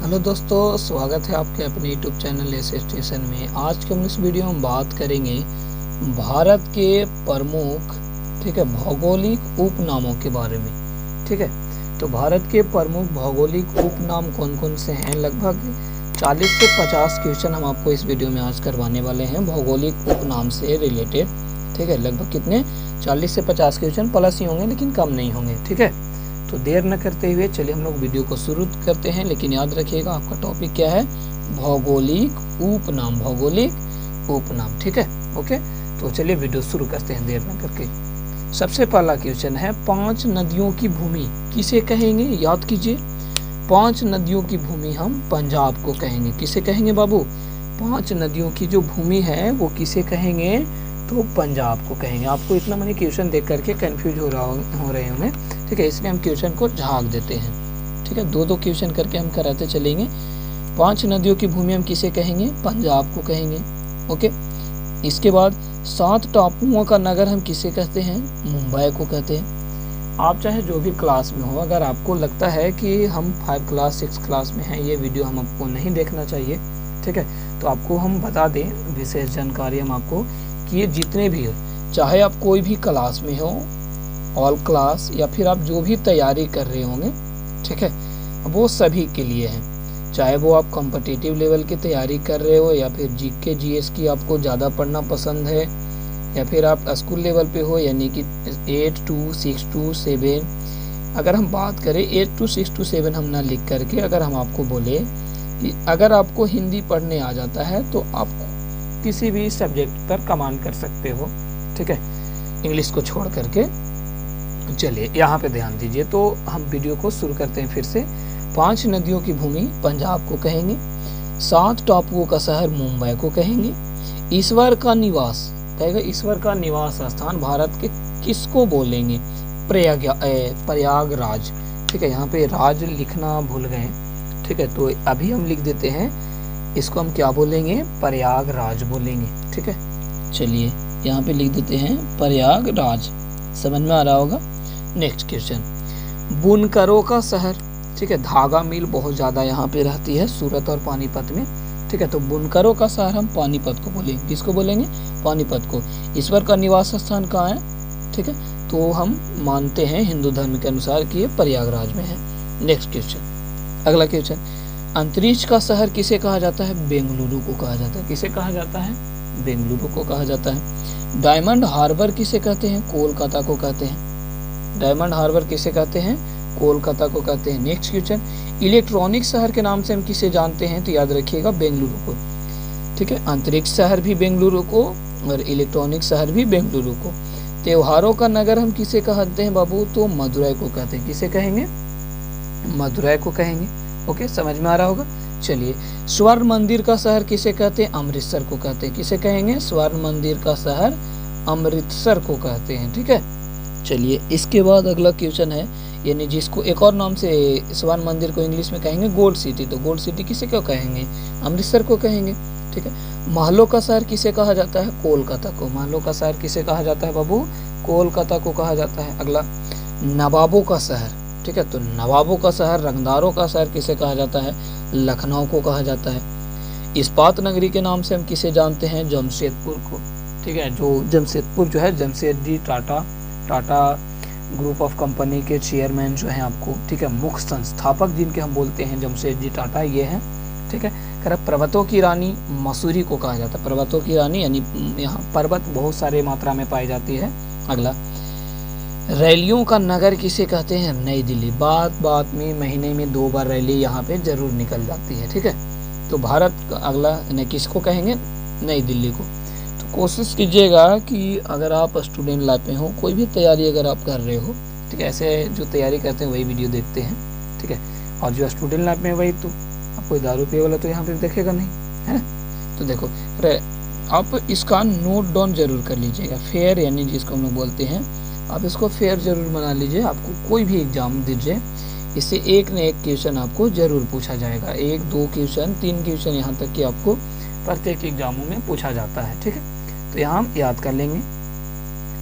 Hello दोस्तों, स्वागत है आपके अपने यूट्यूब चैनल एस स्टेशन में। आज के हम इस वीडियो में बात करेंगे भारत के प्रमुख भौगोलिक उपनामों के बारे में। ठीक है, तो भारत के प्रमुख भौगोलिक उपनाम कौन कौन से हैं। लगभग 40 से 50 क्वेश्चन हम आपको इस वीडियो में आज करवाने वाले हैं भौगोलिक उपनाम से रिलेटेड। ठीक है, लगभग कितने 40 से 50 क्वेश्चन प्लस ही होंगे, लेकिन कम नहीं होंगे। ठीक है, तो देर न करते हुए चलिए हम लोग वीडियो को शुरू करते हैं। लेकिन याद रखिएगा आपका टॉपिक क्या है, भौगोलिक उपनाम। भौगोलिक उपनाम, ठीक है, ओके। तो चलिए वीडियो शुरू करते हैं देर न करके। सबसे पहला क्वेश्चन है, 5 नदियों की भूमि किसे कहेंगे। याद कीजिए, 5 नदियों की भूमि हम पंजाब को कहेंगे। किसे कहेंगे बाबू, 5 नदियों की जो भूमि है वो किसे कहेंगे, तो पंजाब को कहेंगे। आपको इतना मैंने क्वेश्चन देख करके कंफ्यूज हो रहे होंगे। ठीक है, इसलिए हम क्वेश्चन को झाग देते हैं। ठीक है, दो क्वेश्चन करके हम कराते चलेंगे। 5 नदियों की भूमि हम किसे कहेंगे, पंजाब को कहेंगे। ओके, इसके बाद 7 टापुओं का नगर हम किसे कहते हैं, मुंबई को कहते हैं। आप चाहे जो भी क्लास में हो, अगर आपको लगता है कि हम 5 क्लास 6 क्लास में हैं, ये वीडियो हम आपको नहीं देखना चाहिए, ठीक है, तो आपको हम बता दें विशेष जानकारी हम आपको कि ये जितने भी हो, चाहे आप कोई भी क्लास में हो, ऑल क्लास, या फिर आप जो भी तैयारी कर रहे होंगे, ठीक है, वो सभी के लिए है। चाहे वो आप कॉम्पिटिटिव लेवल की तैयारी कर रहे हो, या फिर जीके जीएस की आपको ज़्यादा पढ़ना पसंद है, या फिर आप स्कूल लेवल पे हो, यानी कि 8 to 6 to 7। अगर हम बात करें 8 to 6 to 7 हम ना लिख करके, अगर हम आपको बोले कि अगर आपको हिंदी पढ़ने आ जाता है तो आप किसी भी सब्जेक्ट पर कमांड कर सकते हो। ठीक है, इंग्लिश को छोड़ करके। चलिए यहाँ पे ध्यान दीजिए। तो हम वीडियो को शुरू करते हैं फिर से। 5 नदियों की भूमि पंजाब को कहेंगे, 7 टापुओं का शहर मुंबई को कहेंगे, ईश्वर का निवास कहेगा, ईश्वर का निवास स्थान भारत के किसको बोलेंगे, प्रयागराज। ठीक है, यहाँ पे राज लिखना भूल गए। ठीक है, तो अभी हम लिख देते हैं, इसको हम क्या बोलेंगे, प्रयागराज बोलेंगे। ठीक है, चलिए यहाँ पे लिख देते हैं प्रयागराज। समझ में आ रहा होगा। नेक्स्ट क्वेश्चन, बुनकरों का शहर। ठीक है, धागा मिल बहुत ज़्यादा यहाँ पे रहती है सूरत और पानीपत में। ठीक है, तो बुनकरों का शहर हम पानीपत को बोलेंगे। किसको बोलेंगे, पानीपत को। ईश्वर का निवास स्थान कहाँ है, ठीक है, तो हम मानते हैं हिंदू धर्म के अनुसार कि ये प्रयागराज में है। नेक्स्ट क्वेश्चन, अगला क्वेश्चन, अंतरिक्ष का शहर किसे कहा जाता है, बेंगलुरु को कहा जाता है। किसे कहा जाता है, बेंगलुरु को कहा जाता है। डायमंड हार्बर किसे कहते हैं, कोलकाता को कहते हैं। डायमंड हार्बर किसे कहते हैं, कोलकाता को कहते हैं। नेक्स्ट क्वेश्चन, इलेक्ट्रॉनिक शहर के नाम से हम किसे जानते हैं, तो याद रखिएगा बेंगलुरु को। ठीक है, अंतरिक्ष शहर भी बेंगलुरु को और इलेक्ट्रॉनिक शहर भी बेंगलुरु को। त्योहारों का नगर हम किसे कहते हैं बाबू, तो मदुरई को कहते हैं। किसे कहेंगे, मदुरई को कहेंगे। ओके, समझ में आ रहा होगा। चलिए, स्वर्ण मंदिर का शहर किसे कहते हैं, अमृतसर को कहते हैं। किसे कहेंगे, स्वर्ण मंदिर का शहर अमृतसर को कहते हैं। ठीक है, चलिए इसके बाद अगला क्वेश्चन है, यानी जिसको एक और नाम से स्वर्ण मंदिर को इंग्लिश में कहेंगे गोल्ड सिटी, तो गोल्ड सिटी किसे क्यों कहेंगे, अमृतसर को कहेंगे। ठीक है, महलों का शहर किसे कहा जाता है, कोलकाता को। महलों का शहर किसे कहा जाता है बाबू, कोलकाता को कहा जाता है। अगला, नवाबों का शहर। ठीक है, तो नवाबों का शहर, रंगदारों का शहर किसे कहा जाता है, लखनऊ को कहा जाता है। इस्पात नगरी के नाम से हम किसे जानते हैं, जमशेदपुर को। ठीक है, जो जमशेदपुर जो है, Jamshedji Tata group of company के चेयरमैन जो हैं आपको, ठीक है, मुख्य संस्थापक जिनके हम बोलते हैं जमशेदजी टाटा, ये हैं। ठीक है, पर्वतों की रानी मसूरी को कहा जाता है। पर्वतों की रानी यानी यहाँ पर्वत बहुत सारे मात्रा में पाई जाती है। अगला, रैलियों का नगर किसे कहते हैं, नई दिल्ली। बात में महीने में 2 बार रैली यहाँ पे जरूर निकल जाती है। ठीक है, तो भारत का अगला ने किसको कहेंगे, नई दिल्ली को। तो कोशिश कीजिएगा कि अगर आप स्टूडेंट लाइफ में हो, कोई भी तैयारी अगर आप कर रहे हो, ठीक है, ऐसे जो तैयारी करते हैं वही वीडियो देखते हैं। ठीक है, और जो स्टूडेंट लाइफ में वही, तो आप कोई दारू पिए वाला तो यहाँ पे देखेगा नहीं, है ना। तो देखो, आप इसका नोट डाउन जरूर कर लीजिएगा। फेयर यानी जिसको हम लोग बोलते हैं, आप इसको फेयर जरूर बना लीजिए। आपको कोई भी एग्जाम दीजिए, इससे एक न एक क्वेश्चन आपको जरूर पूछा जाएगा। 1, 2 क्वेश्चन, 3 क्वेश्चन, यहाँ तक कि आपको प्रत्येक एग्जामों में पूछा जाता है। ठीक है, तो यहाँ हम याद कर लेंगे।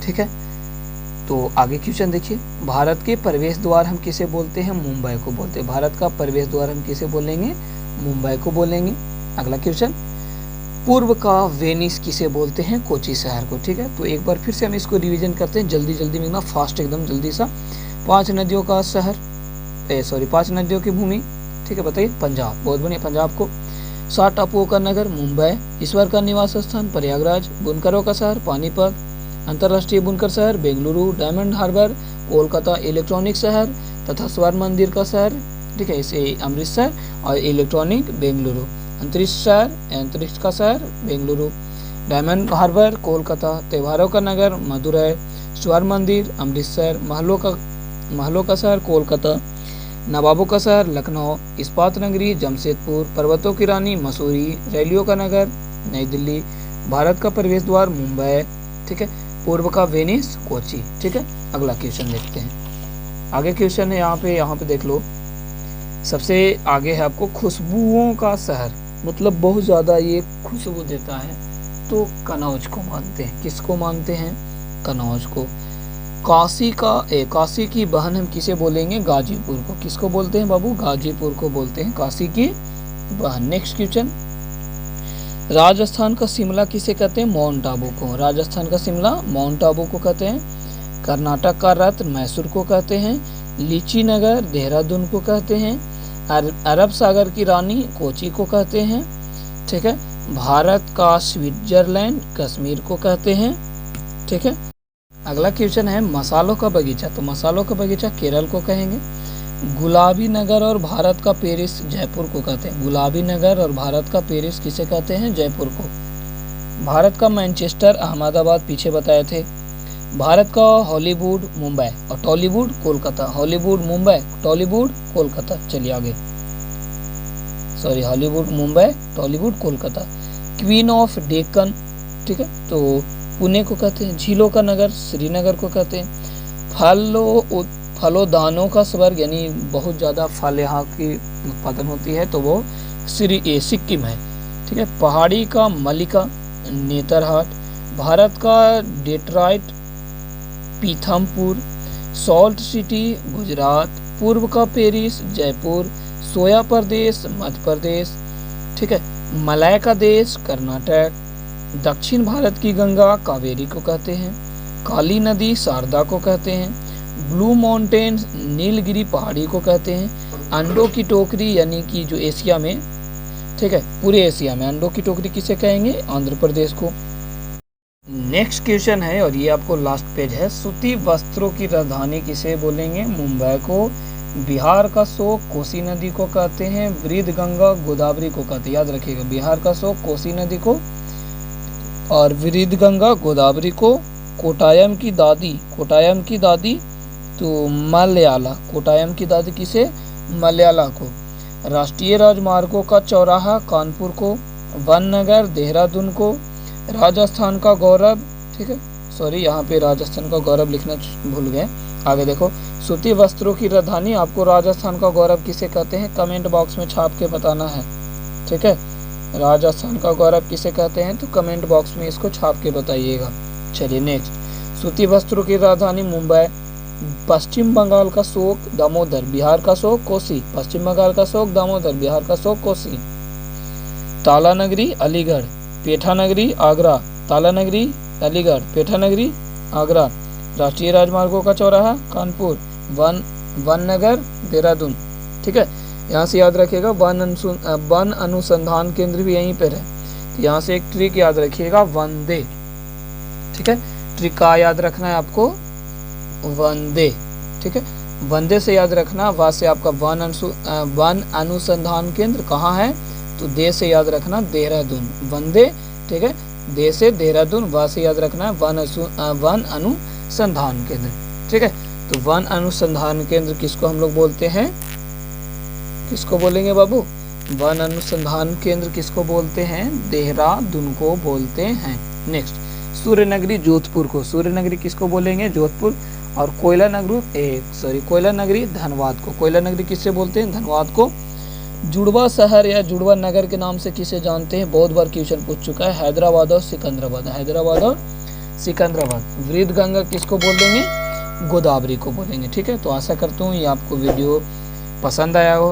ठीक है, तो आगे क्वेश्चन देखिए, भारत के प्रवेश द्वार हम किसे बोलते हैं? मुंबई को बोलते हैं। भारत का प्रवेश द्वार हम किसे बोलेंगे? मुंबई को बोलेंगे। अगला क्वेश्चन, पूर्व का वेनिस किसे बोलते हैं? कोची शहर को। ठीक है, तो एक बार फिर से हम इसको रिवीजन करते हैं जल्दी में ना, फास्ट एकदम जल्दी सा। 5 नदियों का शहर, 5 नदियों की भूमि। ठीक है, बताइए। पंजाब, बहुत बढ़िया, पंजाब को। 7 टापुओं का नगर मुंबई, ईश्वर का निवास स्थान प्रयागराज, बुनकरों का शहर पानीपत, अंतर्राष्ट्रीय बुनकर शहर Bengaluru, diamond harbour Kolkata, electronic शहर तथा स्वर्ण मंदिर का शहर, ठीक है, इसे अमृतसर, और इलेक्ट्रॉनिक बेंगलुरु। अंतरिक्ष का शहर बेंगलुरु, डायमंड हार्बर कोलकाता, त्योहारों का नगर मदुरई, स्वर्ण मंदिर अमृतसर, महलों का शहर कोलकाता, नवाबों का शहर लखनऊ, इस्पात नगरी जमशेदपुर, पर्वतों की रानी मसूरी, रैलियों का नगर नई दिल्ली, भारत का प्रवेश द्वार मुंबई, ठीक है, पूर्व का वेनिस कोची। ठीक है, अगला क्वेश्चन देखते हैं। आगे क्वेश्चन है यहाँ पे देख लो, सबसे आगे है आपको खुशबुओं का शहर, मतलब बहुत ज्यादा ये खुशबू देता है, तो कनौज को मानते हैं। किसको मानते हैं? कनौज को। काशी की बहन हम किसे बोलेंगे? गाजीपुर को। किसको बोलते हैं बाबू? गाजीपुर को बोलते हैं काशी की बहन। नेक्स्ट क्वेश्चन, राजस्थान का शिमला किसे कहते हैं? माउंट आबू को। राजस्थान का शिमला माउंट आबू को कहते हैं। कर्नाटक का रत्न मैसूर को कहते हैं। लीची नगर देहरादून को कहते हैं। अरब सागर की रानी कोची को कहते हैं। ठीक है, भारत का स्विट्जरलैंड कश्मीर को कहते हैं। ठीक है, अगला क्वेश्चन है मसालों का बगीचा, तो मसालों का बगीचा केरल को कहेंगे। गुलाबी नगर और भारत का पेरिस जयपुर को कहते हैं। गुलाबी नगर और भारत का पेरिस किसे कहते हैं? जयपुर को। भारत का मैनचेस्टर अहमदाबाद पीछे बताए थे। भारत का हॉलीवुड मुंबई और टॉलीवुड कोलकाता। हॉलीवुड मुंबई, टॉलीवुड कोलकाता। चलिए आगे, Hollywood Mumbai, Tollywood Kolkata. Queen of Deccan, ठीक है, तो पुणे को कहते हैं। झीलों का नगर श्रीनगर को कहते हैं। फलोदानों का स्वर्ग, यानी बहुत ज़्यादा फल यहाँ की उत्पादन होती है, तो वो सिक्किम है। ठीक है, पहाड़ी का मलिका नेतरहाट। भारत का Detroit Pithampur. Salt city Gujarat. पूर्व का पेरिस जयपुर। सोया प्रदेश मध्य प्रदेश। ठीक है, मलय का देश कर्नाटक। दक्षिण भारत की गंगा कावेरी को कहते हैं। काली नदी शारदा को कहते हैं। ब्लू माउंटेन नीलगिरी पहाड़ी को कहते हैं। अंडों की टोकरी, यानी कि जो एशिया में, ठीक है, पूरे एशिया में अंडों की टोकरी किसे कहेंगे? आंध्र प्रदेश को। नेक्स्ट क्वेश्चन है, और ये आपको लास्ट पेज है, सूती वस्त्रों की राजधानी किसे बोलेंगे? मुंबई को। बिहार का शोक कोसी नदी को कहते हैं। वृद्ध गंगा गोदावरी को कहते हैं, याद रखिएगा, बिहार का शोक कोसी नदी को और वृद्ध गंगा गोदावरी को। कोटायम की दादी तो मलयाला। कोटायम की दादी किसे? मलयाला को। राष्ट्रीय राजमार्गों का चौराहा कानपुर को। वन नगर देहरादून को। राजस्थान का गौरव, ठीक है, यहाँ पे राजस्थान का गौरव लिखना भूल गए। आगे देखो, सूती वस्त्रों की राजधानी, आपको राजस्थान का गौरव किसे कहते हैं? कमेंट बॉक्स में छाप के बताना है। ठीक है, राजस्थान का गौरव किसे कहते हैं, तो कमेंट बॉक्स में इसको छाप के बताइएगा। चलिए नेक्स्ट, सूती वस्त्रों की राजधानी मुंबई। पश्चिम बंगाल का शोक दामोदर, बिहार का शोक कोसी। पश्चिम बंगाल का शोक दामोदर, बिहार का शोक कोसी। ताला नगरी अलीगढ़। पेठा नगरी आगरा। ताला नगरी अलीगढ़, पेठा नगरी आगरा। राष्ट्रीय राजमार्गों का चौराहा कानपुर। वन नगर देहरादून। ठीक है, यहाँ से याद रखिएगा वन अनुसंधान केंद्र भी यहीं पर है, तो यहाँ से एक ट्रिक याद रखिएगा, वंदे। ठीक है, ट्रिक का याद रखना है आपको, वंदे। ठीक है, वंदे से याद रखना। वा से आपका वन अनुसंधान केंद्र कहाँ है, तो दे से याद रखना देहरादून, वंदे। ठीक है, दे से देहरादून, वा से याद रखना है वन अनुसंधान केंद्र। ठीक है, तो वन अनुसंधान केंद्र किसको हम लोग बोलते हैं? किसको बोलेंगे बाबू? वन अनुसंधान केंद्र किसको बोलते हैं? देहरादून को बोलते हैं। नेक्स्ट, सूर्य नगरी जोधपुर को। सूर्य नगरी किसको बोलेंगे? जोधपुर। और कोयला नगरी धनबाद को। कोयला नगरी किससे बोलते हैं? धनबाद को। जुड़वा शहर या जुड़वा नगर के नाम से किसे जानते हैं? बहुत बार क्वेश्चन पूछ चुका है, हैदराबाद और सिकंदराबाद। हैदराबाद और सिकंदराबाद। वृद्ध गंगा किसको बोल देंगे? गोदावरी को बोलेंगे। ठीक है, तो आशा करता हूँ ये आपको वीडियो पसंद आया हो।